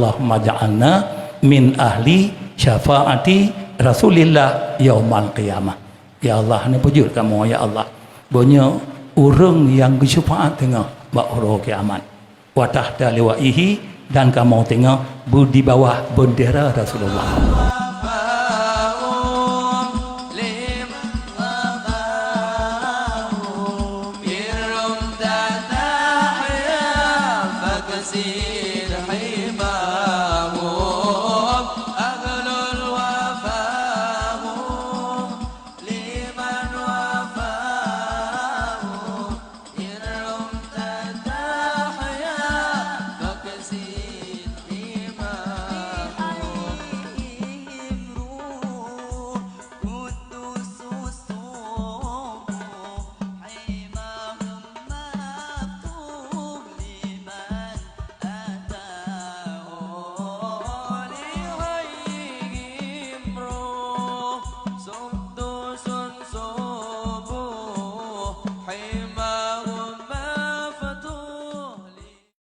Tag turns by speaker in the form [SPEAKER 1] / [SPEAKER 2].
[SPEAKER 1] Allahumma ja'alna min ahli syafaati Rasulillah yaumal qiyamah. Ya Allah, ni pujud kamu ya Allah. Banyak orang yang bersyafaat tengah hari kiamat. Wa tahta liwaihi, dan kamu tengah di bawah bendera Rasulullah.
[SPEAKER 2] So